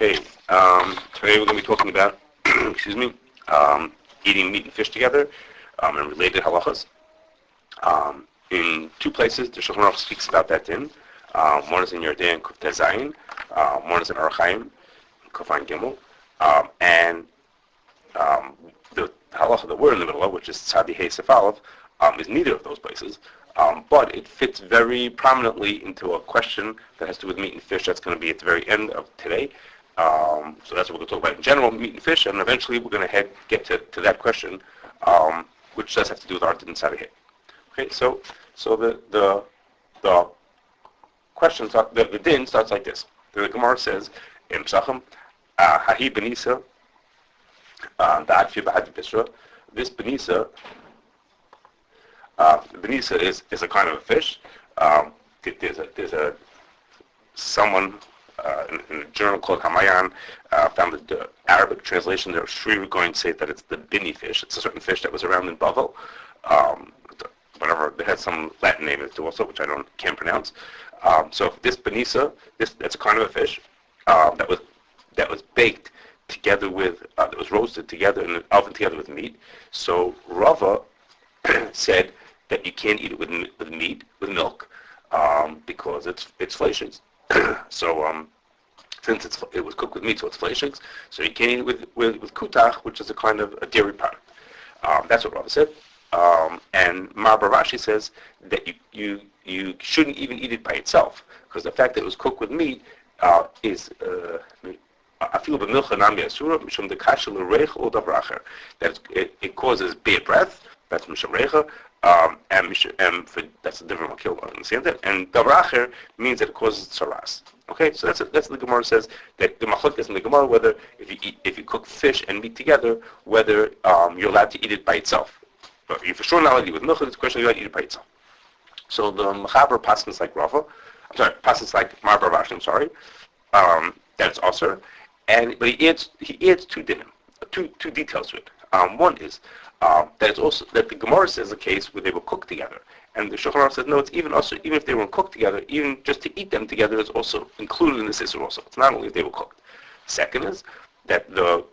Okay, today we're going to be talking about, excuse me, eating meat and fish together and related halachas. In two places, the Shulchan Aruch speaks about that din. One is in Yordan, Kuf Tezayin. One is in Aruch, Kuf Gimel. And the halacha that we're in the middle of, which is Tzadi Hey Sefalev, is neither of those places. But it fits very prominently into a question that has to do with meat and fish. That's going to be at the very end of today. So that's what we're going to talk about in general, meat and fish, and eventually we're going to get to that question, which does have to do with our din Tzadi Hey. Okay, so the question, the din starts like this. The Gemara says in Psachim, Hahi Benisa, Da'at Fi Bahad Bishra. This Benisa, Benisa is a kind of a fish. There's a someone in a journal called Hamayan found the Arabic translation. They're sure going to say that it's the bini fish. It's a certain fish that was around in Bavel. Whatever, they had some Latin name to also, which I can't pronounce. So this Benisa, that's a kind of a fish that was baked together with that was roasted together in an oven together with meat. So Rava said that you can't eat it with meat, with milk, because it's fleshings. So since it was cooked with meat, so it's fleshings. So you can't eat it with kutach, which is a kind of a dairy product. That's what Rava said. And Rashi says that you shouldn't even eat it by itself, because the fact that it was cooked with meat is that it causes bad breath. That's misharecha, and that's a different makil. Understand that? And davracher means that it causes tsaras. Okay, so that's the Gemara says that the machlokes in the Gemara whether if you cook fish and meat together, whether you're allowed to eat it by itself. But you're for sure not allowed to eat it with milk. It's a question of you allowed to eat it by itself. So the Mechaber passes like Rava. Passes like Rashi. I'm sorry. That's also. But he adds two details to it. One is that it's also that the Gemara says a case where they were cooked together, and the Shulchan Aruch says no, it's even if they weren't cooked together, even just to eat them together is also included in this issur also. It's not only if they were cooked. Second is that the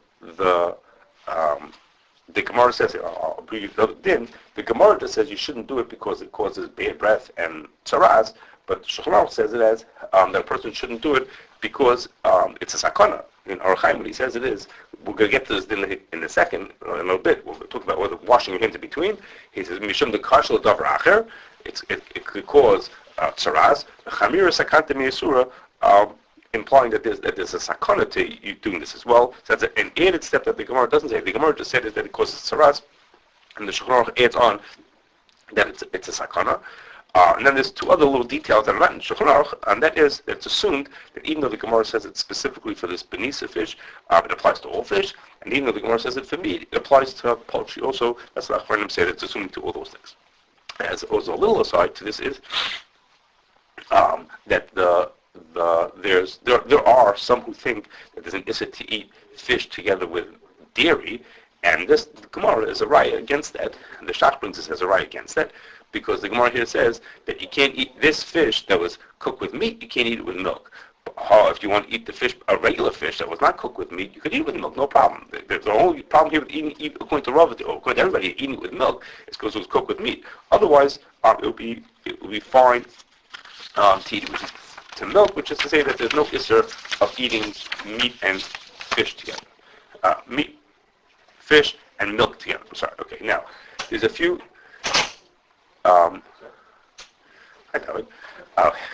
Gemara says the Gemara just says you shouldn't do it because it causes bad breath and tsaras, but Shulchan Aruch says it as that a person shouldn't do it because it's a sakana. In Aruch, when he says it is, we're going to get to this in a second, in a little bit. We'll talk about whether washing your hands in between. He says, Mishum the kashal davar acher, it could cause tsaras. Chamira sakanta issur, implying that there's a sakana to you doing this as well. So that's an added step that the Gemara doesn't say. The Gemara just said is that it causes tsaras, and the Shulchan Aruch adds on that it's a sakana. And then there's two other little details that are not in Shulchan Aruch, and that is it's assumed that even though the Gemara says it's specifically for this benisa fish, it applies to all fish, and even though the Gemara says it for meat, it applies to poultry also. That's what Achronim said. It's assuming to all those things. As also a little aside to this is that there are some who think that there's an issur to eat fish together with dairy, and this Gemara is a raya against that, and the Shach brings this as a raya against that. Because the Gemara here says that you can't eat this fish that was cooked with meat, you can't eat it with milk. But if you want to eat the fish, a regular fish that was not cooked with meat, you could eat it with milk, no problem. The only problem here with eating according to Rav, or according to everybody, eating it with milk is because it was cooked with meat. Otherwise, it will be fine to eat it to milk, which is to say that there's no issur of eating meat and fish together. Meat, fish, and milk together. I'm sorry. Okay, now, there's a few...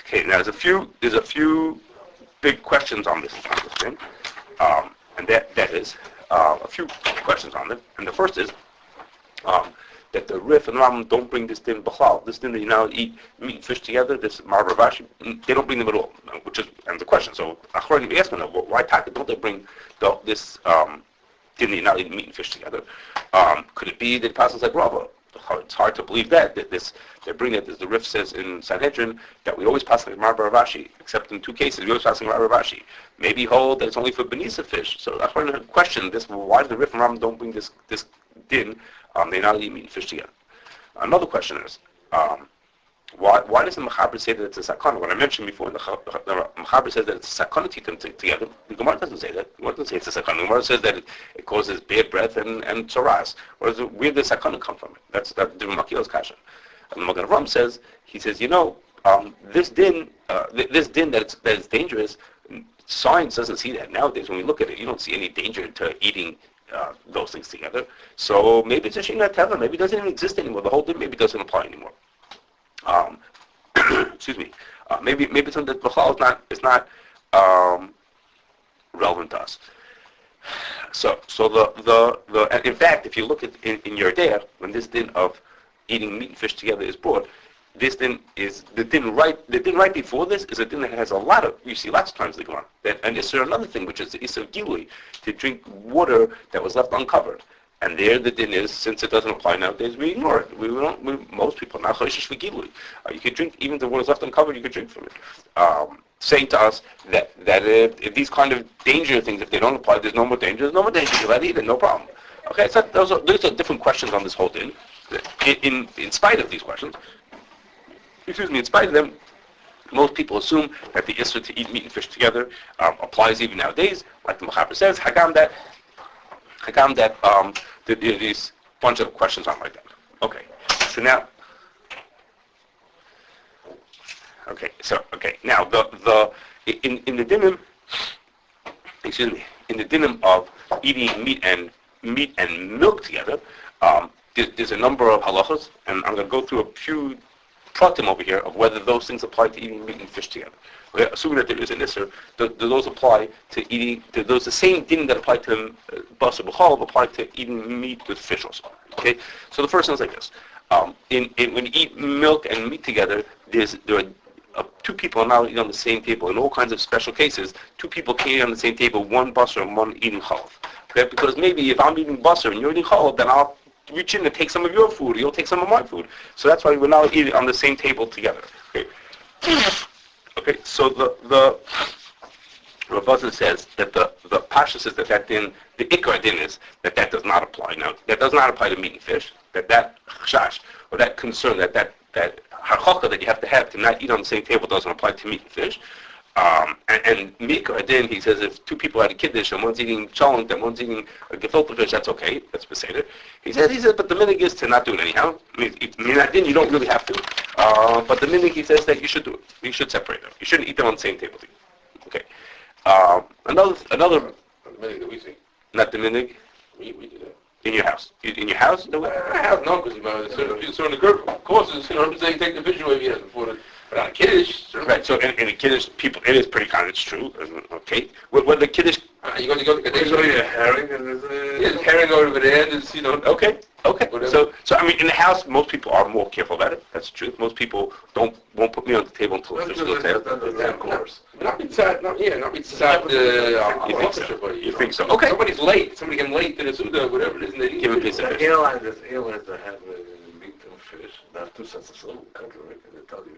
okay, now there's a few big questions on this thing, and that is a few questions on it. And the first is that the Rif and Ram don't bring this din b'chlal. This din that you now eat meat and fish together, this Rashi, they don't bring them at all, which is and the question. So Achronim asked me, why don't they bring this din that you now eat meat and fish together? Could it be that it passes like Rava? It's hard to believe that they bring it as the Rif says in Sanhedrin that we always pass like Rashi, except in two cases we always pass like Rashi. Maybe hold that it's only for benisa fish. So that's why I question this. Well, why do the Rif and Ram don't bring this din? They now eat meat and fish together. Another question is Why does the Mechaber say that it's a sakana? What I mentioned before, the Mechaber says that it's a sakana to eat them together. The Gemara doesn't say that. The Gemara doesn't say it's a sakana. The Gemara says that it causes bad breath and tzaras. Where does the sakana come from? That's the Makila's kasha. And the Magen Avraham says, this din that it's dangerous. Science doesn't see that nowadays. When we look at it, you don't see any danger to eating those things together. So maybe it's a Shina Teva. Maybe it doesn't even exist anymore. The whole thing maybe doesn't apply anymore. Excuse me. Maybe it's something that B'chal is not relevant to us. So the in fact, if you look at in your day, when this din of eating meat and fish together is brought, this din is the din right before this is a din that has a lot of, you see lots of times the Gemara. And is there another thing which is the issur gilui, to drink water that was left uncovered. And there the din is, since it doesn't apply nowadays, we ignore it. Most people not choishish for gilui. You could drink, even if the water is left uncovered, you could drink from it. Saying to us that if these kind of danger things, if they don't apply, there's no more danger. There's no more danger. You let it eat it, no problem. Okay, so those are different questions on this whole din. In spite of these questions, in spite of them, most people assume that the issur to eat meat and fish together applies even nowadays. Like the Mechaber says, Hagam that there's a bunch of questions on like that. Okay, so now, now in the dinim, in the dinim of eating meat and milk together, there's a number of halachas, and I'm going to go through a few pratim over here of whether those things apply to eating meat and fish together. Okay, assuming that there is an issur, do those apply to eating? Do those the same thing that apply to basar b'chol apply to eating meat with fish also? Okay, so the first thing is like this: when you eat milk and meat together, there are two people now eating on the same table. In all kinds of special cases, two people can't eat on the same table, one basar and one eating chalav. Okay, because maybe if I'm eating basar and you're eating chalav, then I'll reach in and take some of your food, you'll take some of my food. So that's why we're now eating on the same table together. Okay, so the Ravazan says that the Pasha says that din, the Ikar din is that does not apply. Now, that does not apply to meat and fish, that chash, or that concern, that harchacha that you have to not eat on the same table doesn't apply to meat and fish. And Mikra din, he says, if two people had a kiddush and one's eating cholent and one's eating a gefilte fish, that's okay. That's beseder. He says, but the minig is to not do it anyhow. I mean, that din you don't really have to. But the minig, he says that you should do it. You should separate them. You shouldn't eat them on the same table. Okay. Another minig that we see. Not the minig. We do that. In your house? In your house? No, I have no, because certain courses, I'm saying take the fish away before the. But on a kiddush, right? So in a kiddush, people, it is pretty common. It's true. Okay. When the kiddush, you go to there's only a herring and there's herring over there. There's Okay. So I mean, in the house, most people are more careful about it. That's the truth. Most people won't put me on the table until the fish goes there. Of course. Not beside the. You think so? You think so? Okay. Somebody's late. Somebody came late to the Suda, whatever it is, and they give a piece of fish. Airlines that have meat and fish. They have two sets of silver.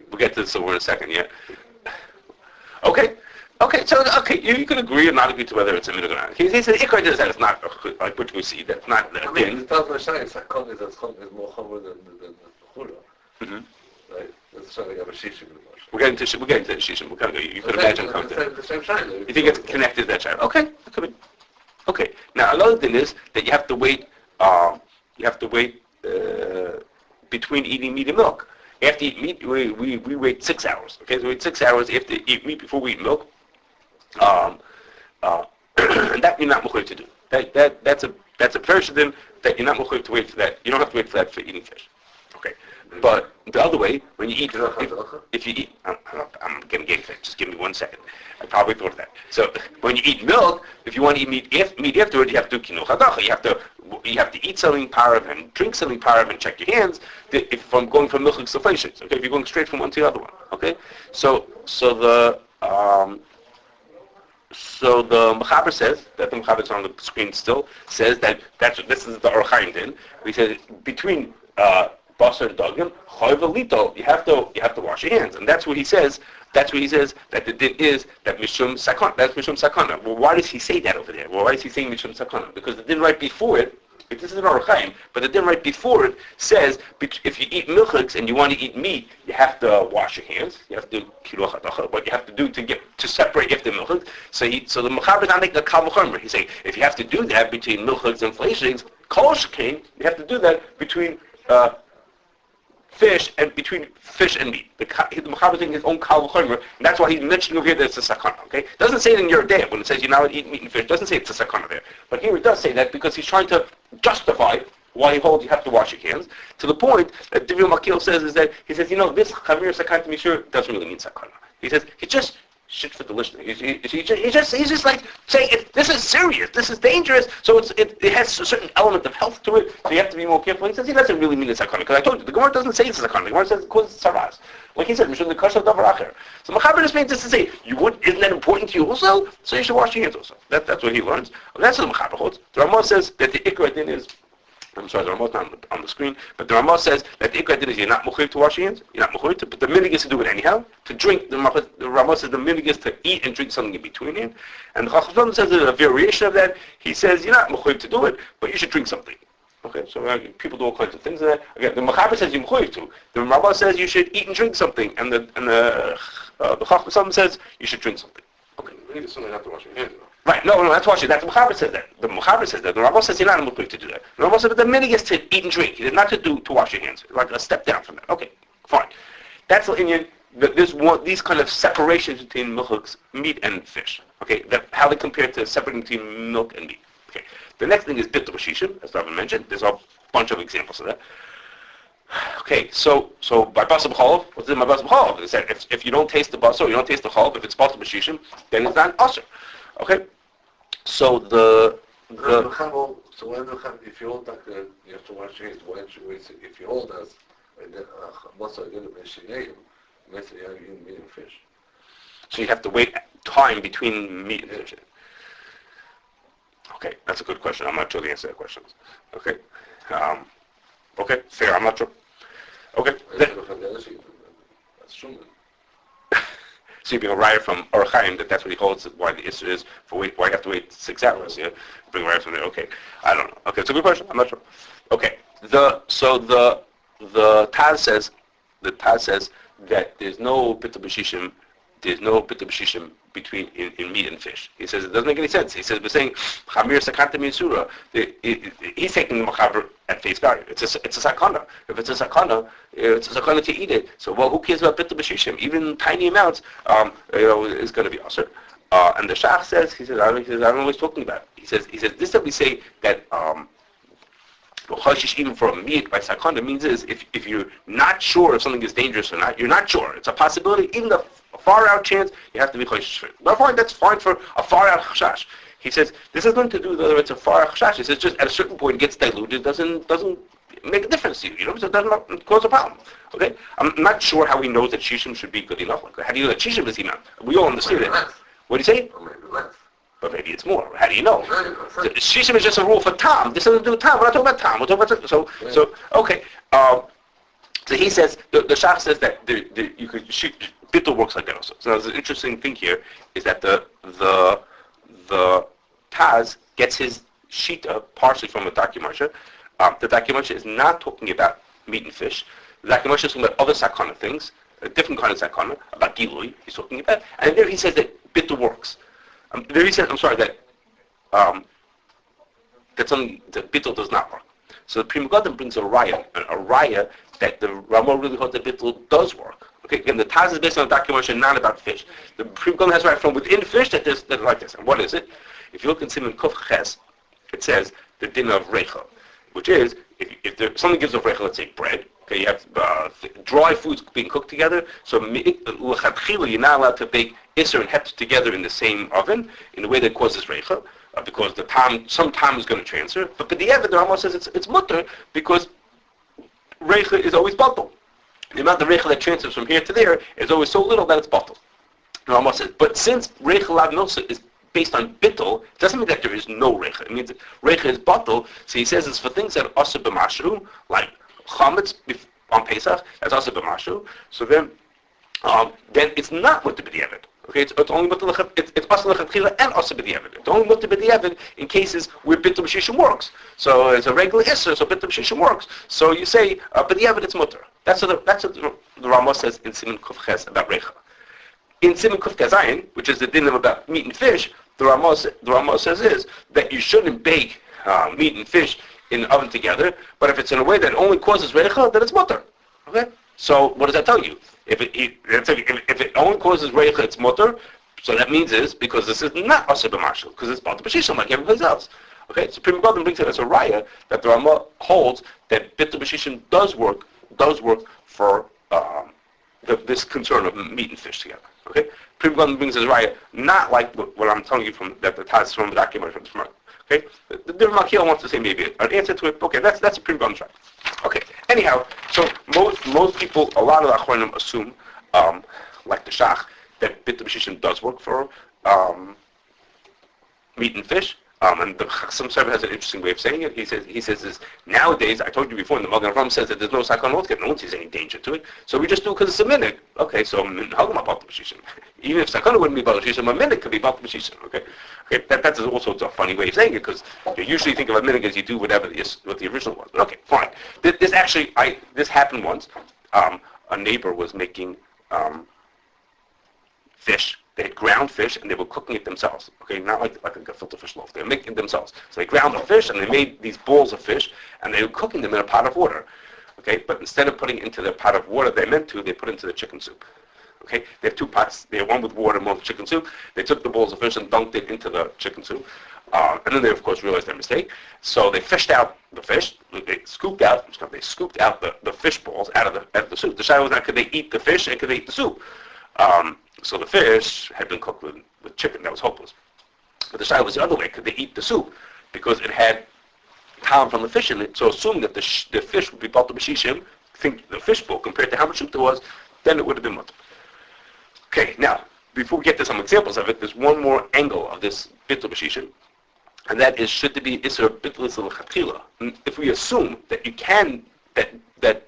We'll get to the silver in a second. Yeah. Okay. So you can agree or not agree to whether it's a minhag or not. He says Ikar does that. It's not like what we see. That's not the thing. It tells Mashai it's more chomer than the chura. Right? That's something of a shishim. We're getting to shishim. You could imagine something. The same shine. You think it's connected to that shine? Okay, that could be. Okay. Now another thing is that you have to wait. Between eating meat and milk. After you eat meat, we wait 6 hours. Okay, so we wait 6 hours after eat meat before we eat milk. And that you're not mechuyev to do. That's a perishable that you're not mechuyev to wait for that. You don't have to wait for that for eating fish. Okay, but the other way, when you eat, if you eat, I'm going to get it. Just give me 1 second. I probably thought of that. So when you eat milk, if you want to eat meat afterward, you have to do kinuch hadacha. You have to eat something parav and drink something parav and check your hands. If I'm going from milk to fleishes, okay, if you're going straight from one to the other one, okay. So the Mechaber says that the Mechaber is on the screen still says that this is the Aruch din. He says between basar and dagim chayva lito, you have to wash your hands, and that's what he says. That's what he says that the din is that mishum sakana. That's mishum sakana. Well, why does he say that over there? Well, why is he saying mishum sakana? Because the din right before it This is an Aruch Chaim, but the din right before it says if you eat milchiks and you want to eat meat, you have to wash your hands. You have to do kiluach hadacha. What you have to do to separate if the milchiks. So the mechaber is not making a kal v'chomer. He's saying if you have to do that between milchiks and fleshings, kol shekain, you have to do that between fish and meat. The mechaber is taking his own kal v'chomer, and that's why he's mentioning over here that it's a sakana. Okay, it doesn't say it in your day when it says you're not eat meat and fish. It doesn't say it's a sakana there, but here it does say that because he's trying to justify why he holds you have to wash your hands. To the point that Divya Makil says is that he says, this Chavir Sakant Mishur doesn't really mean sakana. He says it's just shit for the listener. He's just like saying this is serious, this is dangerous. So it has a certain element of health to it. So you have to be more careful. He says he doesn't really mean it's sakana because I told you the Gemara doesn't say it's sakana. The Gemara says it causes saras. Like he said, Mishur the Kashrus davar acher. So Machaber just means this to say isn't that important to you also? So you should wash your hands also. That's what he learns. And that's what the Machaber holds. The Ramah says that the ikra din is. I'm sorry, the Ramah's not on the screen, but the Ramah says that the ikra din is you're not mechuyev to wash your hands, you're not mechuyev to, but the minig is to do it anyhow. To drink, the Ramah says the minig is to eat and drink something in between it. And the Chacham says a variation of that. He says you're not mechuyev to do it, but you should drink something. Okay, so people do all kinds of things in that. Again, the Machaber says you're mechuyev to. The Ramah says you should eat and drink something, and the Chacham says you should drink something. Okay, we need something not to wash your hands. Right, no, that's washing. That's the Mechaber says that. The Mechaber says that. The Rambam says you're not able to do that. The Rambam says that the minig is to eat and drink. It is not to wash your hands. Like a step down from that. Okay, fine. That's the Indian. These kind of separations between milchiks, meat and fish. Okay, how they compare to separating between milk and meat. Okay. The next thing is bitul b'shishim, as I've mentioned. There's a bunch of examples of that. Okay, so by basar b'chalav, what's in my basar b'chalav? It said if you don't taste the basar, you don't taste the chalav, if it's bitul b'shishim, then it's not issur. Okay. So if you hold that you have to wash your hands, why don't you wait? If you hold as meat and fish. So you have to wait time between meat and fish. Okay, that's a good question. I'm not sure the answer to that question. Okay. Okay, fair. I'm not sure. Okay. That's true. So you're being a riot from Aruch Chaim that's what he holds why the issur is for why you have to wait 6 hours. Yeah, bring a riot from there. Okay, I don't know. Okay, it's a good question. I'm not sure. Okay, the Taz says that there's no bitul b'shishim. There's no bitul b'shishim between in meat and fish. He says it doesn't make any sense. He says we're saying chamir sakanta issur. He's taking the machaber at face value. It's a sakana. If it's a sakana, it's a sakana to eat it. So who cares about bitul b'shishim? Even tiny amounts, is going to be issur. And the Shach says, I don't know what he's talking about. He says this that we say that even for a meat by sakana means is if you're not sure if something is dangerous or not, you're not sure. It's a possibility. Even a far out chance, you have to be choshish for it. But fine, that's fine for a far out chashash. He says this has nothing to do with whether it's a far out chashash. He says just at a certain point it gets diluted. Doesn't make a difference to you. So it doesn't cause a problem. Okay, I'm not sure how he knows that shishim should be good enough. Like how do you know that shishim is enough? We all understand it. What do you say? But maybe it's more. How do you know? Shishim is just a rule for Tom. This doesn't do with Tom. We're not talking about Tom. We're talking about so okay. So he says the Shach says that you could shoot. Bitul works like that also. So there's an interesting thing here is that the Taz gets his shita partially from the Dakimarsha. The Dakimarsha is not talking about meat and fish. The Dakimarsha is talking about other sakana things, a different kind of sakana, about gilui he's talking about. And there he says that bitul works. There he says, I'm sorry, that something that bitul does not work. So the Pri Megadim brings a raya that the Rama really holds that bitul does work. Okay, again, the Taz is based on a documentation, not about fish. The Pri Megadim has right from within fish that like this. And what is it? If you look in Simon Kuf Ches, it says the din of reicha, which is if something gives of reicha, let's say bread. Okay, you have dry foods being cooked together. So you're not allowed to bake issur and het together in the same oven in a way that causes reicha, because some time is going to transfer. But the Evid, the Rambam says it's mutter because reicha is always batal. The amount of reicha that transfers from here to there is always so little that it's batal. The Rambam says, but since reicha lavnosa is based on bitul, it doesn't mean that there is no reicha. It means that reicha is batal. So he says it's for things that are issur b'mashru, like chametz on Pesach. That's also b'mashru. So then it's not mutter b'diavad. Okay, it's only mutter it's asa lechatchila and asa b'diavad. It's only mutter b'diavad in cases where bitul b'shishim works. So it's a regular issur, so bitul b'shishim works. So you say b'diavad it's mutter. That's what the Ramah says in Siman Kuf Ches about reicha. In Siman Kuf Kazayin, which is the din about meat and fish, the Ramah says is that you shouldn't bake meat and fish in the oven together, but if it's in a way that only causes reicha, then it's mutter. Okay? So what does that tell you? If it only causes reicha, it's mutter. So that means is because this is not asur b'marshal, because it's b'al b'shishim like everybody else. Okay, so Pri Megadim brings it as a raya that the Ramah holds that bitul b'shishim does work for this concern of meat and fish together. Okay, Pri Megadim brings it as a raya, not like what I'm telling you from that the Taz from the document from. Okay, the Makil wants to say maybe an answer to it. Okay, that's a Pri Megadim track. Okay. Anyhow, so most people, a lot of the Achronim assume, like the Shach, that bitul b'shishim does work for meat and fish. And the Chassam Sofer has an interesting way of saying it. He says is nowadays, I told you before, the Magen Avraham says that there's no sakon altogether. No one sees any danger to it. So we just do it because it's a minhag. Okay, so hagam bitul b'shishim. Even if sakon wouldn't be bitul b'shishim, a minhag could be bitul b'shishim. Okay, that's also a funny way of saying it because you usually think of a minhag as you do whatever what the original was. But okay, fine. This happened once. A neighbor was making fish. They had ground fish and they were cooking it themselves. Okay, not like a gefilte fish loaf. They were making it themselves. So they ground the fish and they made these balls of fish and they were cooking them in a pot of water. Okay, but instead of putting into their pot of water they put into the chicken soup. Okay, they have two pots. They have one with water and one with chicken soup. They took the balls of fish and dunked it into the chicken soup. And then they of course realized their mistake. So they fished out the fish. They scooped out the fish balls out of the soup. The shaila was now could they eat the fish and could they eat the soup? So the fish had been cooked with chicken. That was hopeless. But the shaila was the other way. Could they eat the soup? Because it had tam from the fish in it. So assuming that the fish would be bitul b'shishim, think the fish bowl compared to how much soup there was, then it would have been mutter. Okay, now, before we get to some examples of it, there's one more angle of this bitul b'shishim, and that is, should there be issur bitul l'chatchila? If we assume that you can, that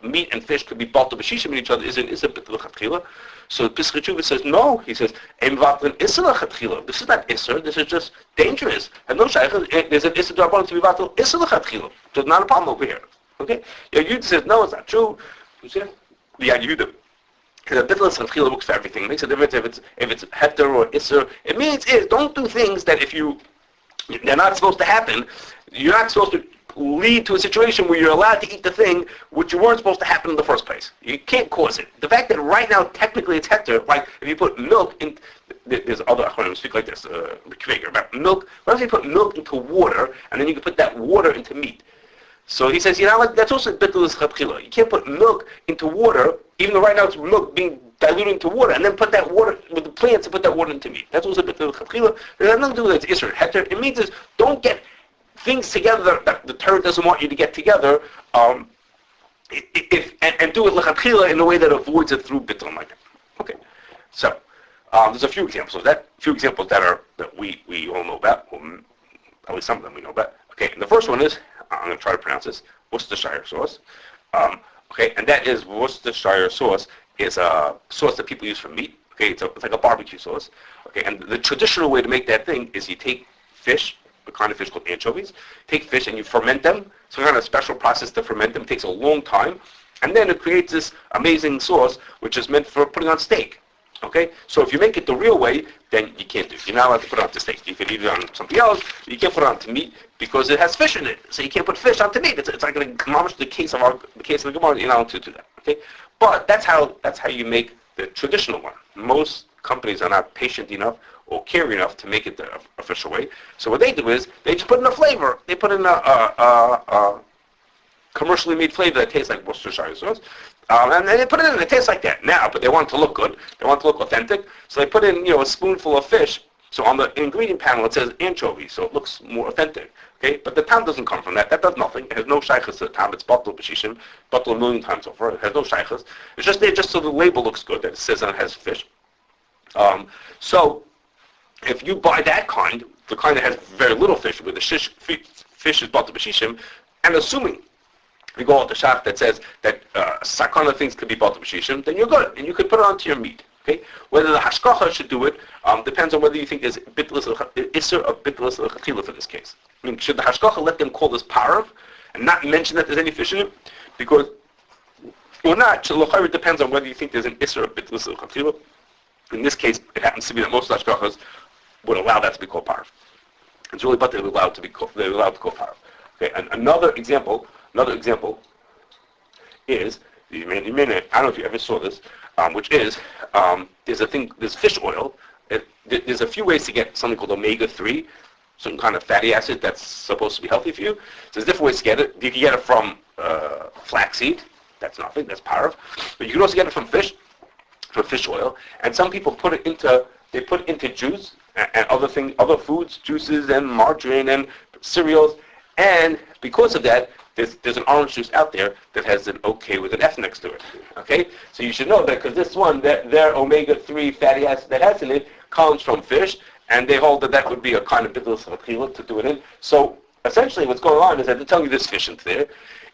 meat and fish could be bitul b'shishim in each other, is an issur bitul l'chatchila? So Pesach Tshuva says, no, he says, Em vatlan issur l'chatchila. This is not issur, this is just dangerous. And no shayach, there's an issur d'rabbanan to be vatlan issur l'chatchila. There's not a problem over here. Okay? Yud says, no, it's not true. You see? The Yud. Because a bitul l'chatchila works for everything. It makes a difference if it's heter or issur. It means don't do things that they're not supposed to happen. You're not supposed to lead to a situation where you're allowed to eat the thing which you weren't supposed to happen in the first place. You can't cause it. The fact that right now technically it's heter, like if you put milk in, there's other achronim speak like this, about milk. What if you put milk into water and then you can put that water into meat? So he says, that's also bitul l'chatchila. You can't put milk into water, even though right now it's milk being diluted into water, and then put that water with the plants and put that water into meat. That's also bitul l'chatchila. It has nothing to do with its issur heter. It means don't get things together that the Torah doesn't want you to get together, and do it l'chatchila in a way that avoids it through bitul like that. Okay, so there's a few examples of that. A few examples that we all know about, or at least some of them we know about. Okay, and the first one is, I'm going to try to pronounce this, Worcestershire sauce. Okay, and that is Worcestershire sauce is a sauce that people use for meat. Okay, it's like a barbecue sauce. Okay, and the traditional way to make that thing is you take fish, a kind of fish called anchovies, take fish and you ferment them. Some kind of special process to ferment them. It takes a long time. And then it creates this amazing sauce which is meant for putting on steak. Okay, so if you make it the real way, then you can't do it. You're not allowed to put it onto steak. You can eat it on something else. You can't put it onto meat because it has fish in it. So you can't put fish onto meat. It's like the case of the Gemara. You're not allowed to do that. Okay, but that's how you make the traditional one. Most companies are not patient enough or care enough to make it the official way. So what they do is they just put in a flavor. They put in a commercially made flavor that tastes like Worcestershire sauce. And they put it in, it tastes like that now, but they want it to look good. They want it to look authentic. So they put in, a spoonful of fish. So on the ingredient panel it says anchovy, so it looks more authentic. Okay, but the tam doesn't come from that. That does nothing. It has no shaychus to the tam. It's bitul b'shishim, bitul a million times over. It has no shaychus. It's just there just so the label looks good that it says that it has fish. So if you buy that kind, the kind that has very little fish, where the fish is bitul b'shishim, and assuming we go out the shach that says that sakana things could be bitul b'shishim, then you're good, and you could put it onto your meat. Okay, whether the hashgacha should do it depends on whether you think there's issur of bitulus l'chachila for this case. I mean, should the hashgacha let them call this parav and not mention that there's any fish in it? Because, or not, it depends on whether you think there's an issur of bitulus l'chachila. In this case, it happens to be that most hashgachas would allow that to be called parav. It's really but they're allowed to call parav. Okay, and another example is, I don't know if you ever saw this, which is, there's fish oil. There's a few ways to get something called omega-3, some kind of fatty acid that's supposed to be healthy for you. So there's different ways to get it. You can get it from flaxseed, that's nothing, that's parav. But you can also get it from fish oil. And some people put it into juice and other foods, juices and margarine and cereals. And because of that, there's an orange juice out there that has an OK with an F next to it. Okay, so you should know that because this one, their omega-3 fatty acid that has in it comes from fish, and they hold that would be a kind of bitulus l'chachila to do it in. So essentially, what's going on is that they're telling you there's fish in there.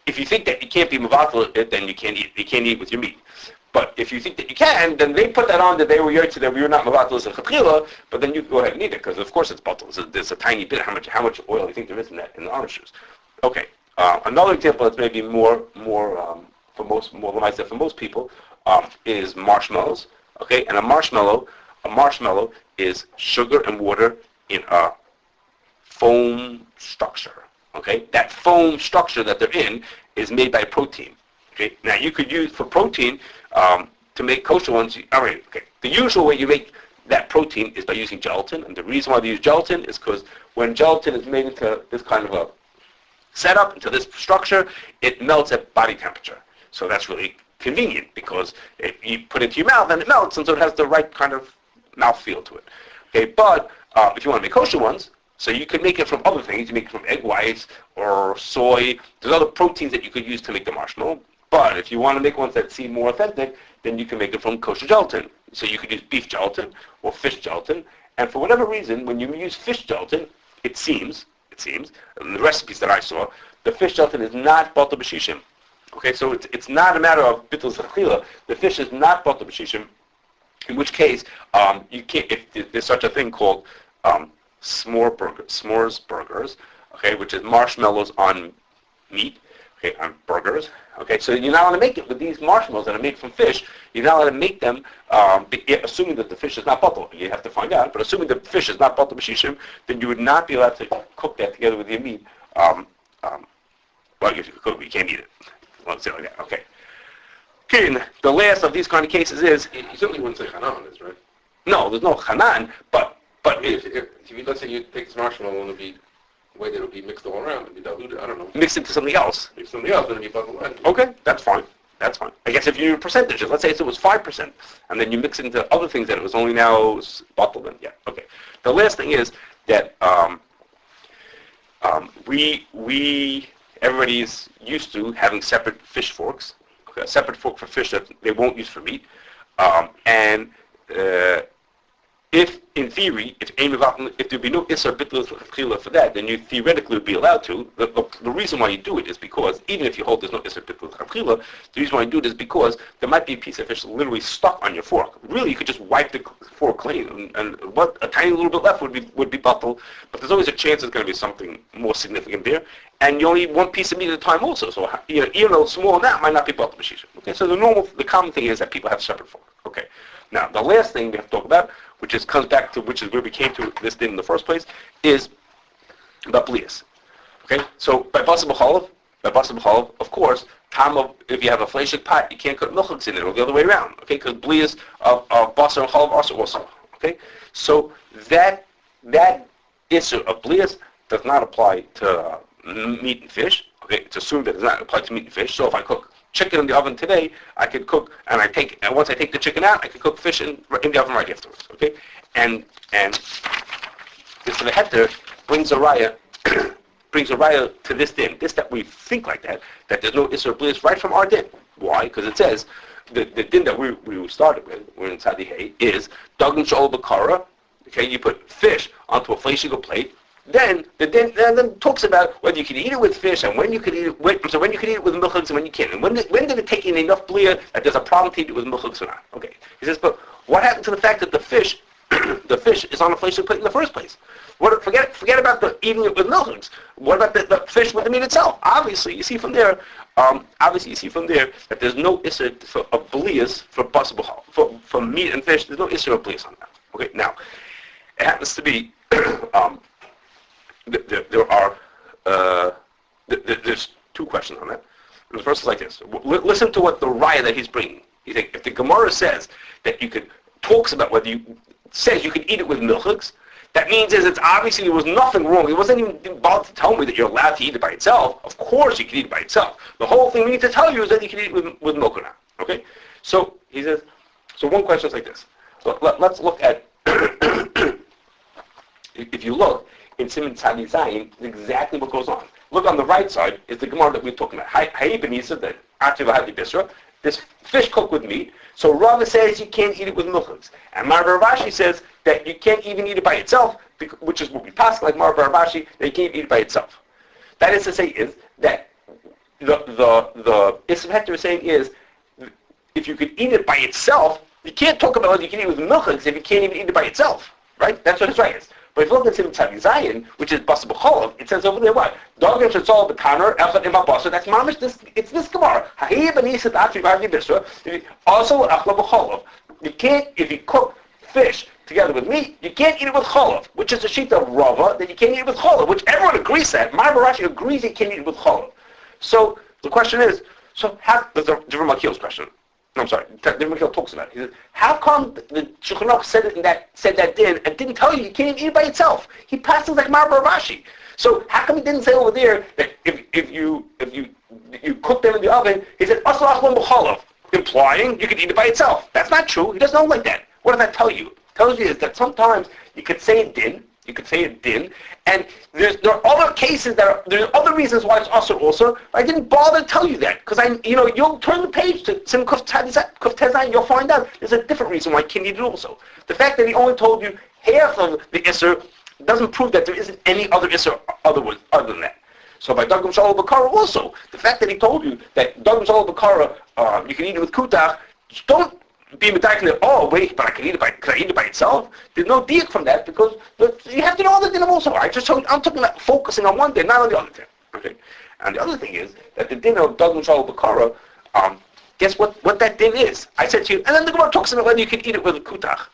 If you think that you can't be mevatel it, then you can't eat. You can't eat with your meat. But if you think that you can, then they put that on that they were yotze that we were not mevatel l'chachila. But then you can go ahead and eat it because of course it's batel. There's a tiny bit. How much oil do you think there is in that in the orange juice? Okay. Another example that's maybe more for most people is marshmallows. Okay, and a marshmallow is sugar and water in a foam structure. Okay, that foam structure that they're in is made by protein. Okay, now you could use for protein to make kosher ones. All right, okay. The usual way you make that protein is by using gelatin, and the reason why they use gelatin is because when gelatin is made into this kind of a setup, into this structure, it melts at body temperature. So that's really convenient because you put it into your mouth and it melts, and so it has the right kind of mouthfeel to it. Okay, but if you want to make kosher ones, so you can make it from other things. You make it from egg whites or soy. There's other proteins that you could use to make the marshmallow. But if you want to make ones that seem more authentic, then you can make it from kosher gelatin. So you could use beef gelatin or fish gelatin. And for whatever reason, when you use fish gelatin, it seems, in the recipes that I saw, the fish gelatin is not batel b'shishim. Okay, so it's not a matter of bitulus l'chachila. The fish is not batel b'shishim, in which case you can't. If there's such a thing called s'mores burgers, okay, which is marshmallows on meat, okay, on burgers. Okay, so you're not allowed to make it with these marshmallows that are made from fish. You're not allowed to make them, assuming that the fish is not batel. You have to find out, but assuming the fish is not batel b'shishim, then you would not be allowed to cook that together with your meat. Well, if you cook it, you can't eat it. Let's say it like that. Okay. Okay, and the last of these kind of cases is You certainly wouldn't say chanan on this, right? no, there's no chanan, but Let's say you take this marshmallow and it'll be the way that it'll be mixed all around, it'll be diluted, I don't know. mix into something else. Mix something else, then it'll be batel. Okay, that's fine. I guess if you do percentages, let's say it was 5%, and then you mix it into other things that it was only now bottled in. Yeah, okay. The last thing is that everybody's used to having separate fish forks. Okay, a separate fork for fish that they won't use for meat, and if, in theory, if there'd be no issur bitulus l'chachila for that, then you theoretically would be allowed to. The reason why you do it is because, even if you hold there's no issur bitulus l'chachila, the reason why you do it is because there might be a piece of fish literally stuck on your fork. Really, you could just wipe the fork clean, and what a tiny little bit left would be batel, but there's always a chance there's going to be something more significant there, and you only eat one piece of meat at a time also, so even though small amount might not be batel b'shishim. Okay, so the common thing is that people have separate forks. Okay, now the last thing we have to talk about, which is where we came to this thing in the first place, is about Blios. Okay, so by basar b'chalav, of course, if you have a fleshik pot, you can't cook milchiks in it, or the other way around. Okay, because Blios of basar and chalav also. Okay, so that issur of Blios does not apply to meat and fish. Okay, it's assumed that it does not apply to meat and fish. So if I cook chicken in the oven today, I could cook, and once I take the chicken out, I could cook fish in the oven right afterwards. Okay, and this the heter brings a raya to this din, this that we think like that there's no issur blios right from our din. Why? Because it says the din that we started with, we're in Tzadi Hay, is dagan shol b'kara. Okay, you put fish onto a fleshig plate. then then talks about whether you can eat it with fish and when you can eat it. When you can eat it with milchiks and when you can't. And when did it take in enough blia that there's a problem to eat it with milchiks or not? Okay. He says, but what happened to the fact that the fish, the fish is on a fleshly plate in the first place? Forget about the eating it with milchiks. What about the fish with the meat itself? Obviously, you see from there. That there's no issur of blios for possible for meat and fish. There's no issur of blios on that. Okay. Now, it happens to be. There's two questions on that. The first is like this. Listen to what the raya that he's bringing. He's saying, if the Gemara says that talks about whether says you can eat it with milchiks, that means it's obviously there was nothing wrong. It wasn't even bothered to tell me that you're allowed to eat it by itself. Of course you can eat it by itself. The whole thing we need to tell you is that you can eat it with milk or not. Okay? So he says, so one question is like this. Let's look at, if you look, in Siman Tzadi Zayin, exactly what goes on. Look on the right side is the Gemara that we're talking about. This fish cooked with meat. So Rava says you can't eat it with milchiks. And Marbar Rashi says that you can't even eat it by itself, which is what we pass like Marbar Rashi, that you can't eat it by itself. That is to say is that the Isser Hector is saying is, if you could eat it by itself, you can't talk about whether you can eat it with milchiks if you can't even eat it by itself. Right? That's what his right is. But if you look at Siman Tzadi Zayin, which is Basa B'Cholov, it says over there what? Dogim should solve the counter, Echad Ima Basa, that's mamish, it's this Gemara. Ha'iyah b'nisat atri v'avdi bisra, also Echad B'Cholov. You can't, if you cook fish together with meat, you can't eat it with cholov, which is a sheet of Rava, that you can't eat it with cholov, which everyone agrees that. Marbar Rashi agrees you can't eat it with cholov. So the question is, so how, there's a different Makil's question. No, I'm sorry. Different Makil talks about it. He says, how come the Shulchan Aruch said that din and didn't tell you can't eat it by itself? He passes like Marbar Rashi. So how come he didn't say over there that if you cook them in the oven, he said asla achlan b'cholov, implying you can eat it by itself. That's not true. He doesn't know like that. What does that tell you? It tells you is that sometimes you could say a din, and there are other cases there are other reasons why it's also. I didn't bother to tell you that because you'll turn the page to Sim Kuf Tezai and you'll find out there's a different reason why you can't eat it also. The fact that he only told you half of the issur doesn't prove that there isn't any other issur other than that. So by Dagam Shalom Bakara also, the fact that he told you that Dagam Shalom Bakara you can eat it with kutach, don't be medayik that, oh wait, but can I eat it by itself? There's no diak from that because you have to know all the din also. I'm talking about focusing on one din, not on the other din. Okay? And the other thing is that the din of Dagam Shalom Bakara, guess what that din is? I said to you, and then the Gemara talks about whether you can eat it with a kutach.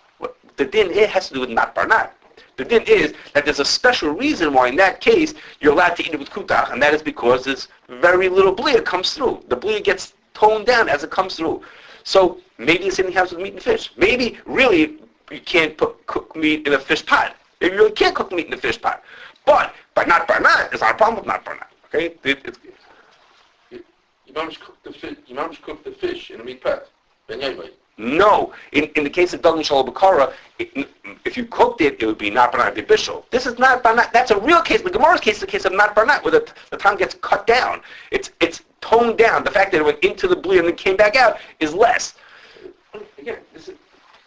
The din here has to do with not barnat. The din is that there's a special reason why in that case you're allowed to eat it with kutach, and that is because there's very little blia comes through. The blia gets toned down as it comes through. So maybe the same thing happens with meat and fish. Maybe really you can't cook meat in a fish pot. Maybe you really can't cook meat in a fish pot. But by not barnat, there's not a problem with not barnat. Okay? You mamish cook the fish in a meat pot. No. In the case of Dagam Shalom Bakara, if you cooked it, it would be not barnat de bishul. This is not barnat. That's a real case. The Gemara's case is the case of not barnat, where the time gets cut down. It's toned down. The fact that it went into the blia and then came back out is less. Again,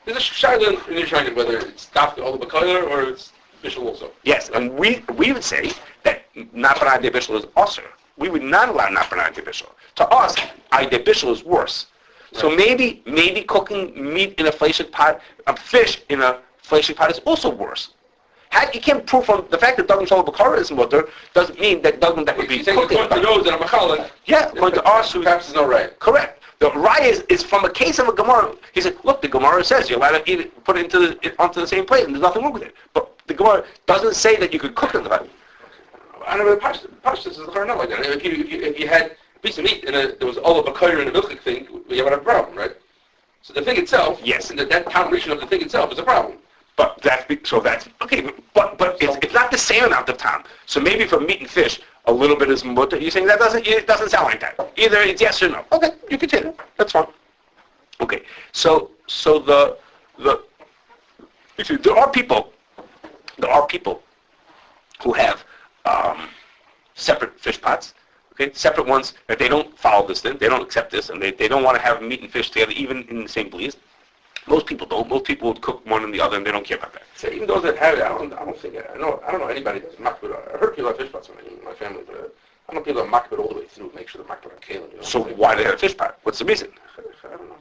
there's a shayla in your shayla whether it's dafka all the bakayla or it's bishul also. Yes, and we would say that not barnat de bishul is usur. We would not allow not barnat de bishul. To us, de bishul is worse. So maybe cooking meat in a fleshig pot, a fish in a fleshig pot is also worse. You can't prove from the fact that Dagam Shalom Bakara is mutter doesn't mean that Dagam that would be cooking. According to those that are machalek, yeah, according to us, perhaps it's not right. Correct. The raya is from a case of a Gemara. He said, look, the Gemara says you're allowed to eat it, put it onto the same plate, and there's nothing wrong with it. But the Gemara doesn't say that you could cook it in the pot. I know the pashtus is not like that. If you had piece of meat and there was all of a curry and a milk thing, you would have a problem, right? So the thing itself, yes, and that combination of the thing itself is a problem. But that's okay. But it's not the same amount of time. So maybe for meat and fish, a little bit is mutter. You're saying it doesn't sound like that. Either it's yes or no. Okay, you continue. That's fine. Okay. So there are people who have separate fish pots. Okay, separate ones that they don't follow this thing, they don't accept this, and they don't want to have meat and fish together, even in the same blios. Most people don't. Most people would cook one and the other, and they don't care about that. So even those that have it, I don't think I don't know anybody that's makbid. I heard people have fish pots in my family, but I don't know people that makbid all the way through. Make sure they're makbid on kalim. You know? So why do they have a fish pot? What's the reason? I don't know.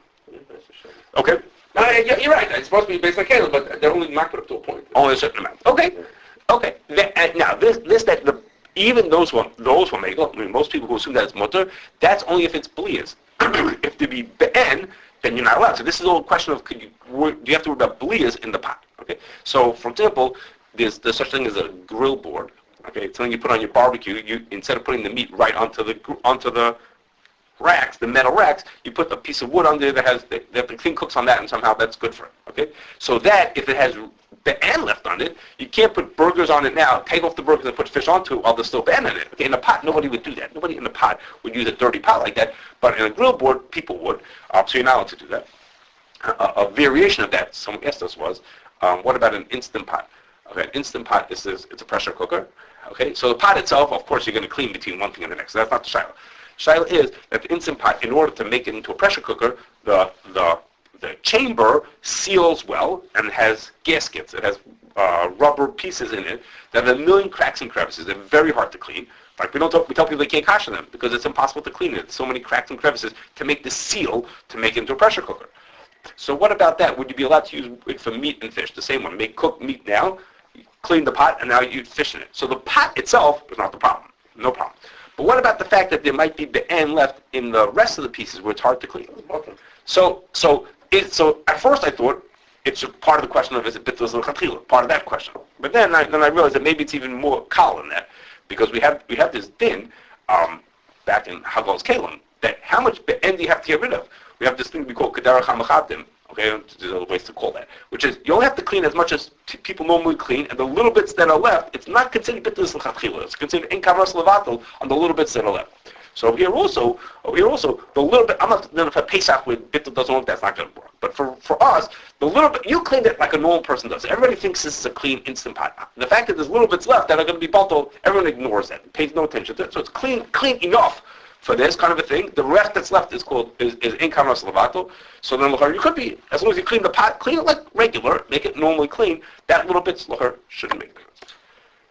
Okay. No, you're right. It's supposed to be based on kalim, but they're only makbid up to a point. Only a certain amount. Okay. Okay. Now even those one make up. I mean, most people who assume that it's mutter, that's only if it's blios. If to be be'en, then you're not allowed. So this is all a question of do you have to worry about blios in the pot? Okay. So, for example, there's such thing as a grill board. Okay, it's something you put on your barbecue. You instead of putting the meat right onto the racks, the metal racks, you put a piece of wood on there that the thing cooks on that, and somehow that's good for it. Okay, so that if it has be'en left on it, you can't put burgers on it now, take off the burgers and put fish onto it while there's still be'en in it. Okay, in a pot, nobody would do that. Nobody in the pot would use a dirty pot like that, but in a grill board, people would. So you're not allowed to do that. A variation of that, someone asked us was, what about an instant pot? Okay, an instant pot it's a pressure cooker. Okay, so the pot itself, of course, you're going to clean between one thing and the next. So that's not the shiloh. Shiloh is that the instant pot, in order to make it into a pressure cooker, the chamber seals well and has gaskets. It has rubber pieces in it that have a million cracks and crevices. They're very hard to clean. Like we tell people they can't kasher them because it's impossible to clean it. So many cracks and crevices to make the seal to make it into a pressure cooker. So what about that? Would you be allowed to use it for meat and fish? The same one. Make cooked meat now, clean the pot, and now you fish in it. So the pot itself is not the problem. No problem. But what about the fact that there might be be'en left in the rest of the pieces where it's hard to clean? So at first I thought it's a part of the question of is it bitul l'chatchila, part of that question. But then I realized that maybe it's even more kal than that, because we have this din back in Hagal's Kalim that how much be'en do you have to get rid of? We have this thing we call kedarach hamachatim. Okay, there's other ways to call that, which is you only have to clean as much as people normally clean, and the little bits that are left, it's not considered bitul l'chatchila. It's considered in kashrus levatel on the little bits that are left. So over here also, the little bit, I'm not going to put Pesach with bitul doesn't work, that's not going to work. But for us, the little bit, you clean it like a normal person does. Everybody thinks this is a clean instant pot. The fact that there's little bits left that are going to be batel, everyone ignores that, pays no attention to it. So it's clean enough for this kind of a thing. The rest that's left is in kashrus levatel. So then you could be, as long as you clean the pot, clean it like regular, make it normally clean, that little bit's shouldn't make a difference.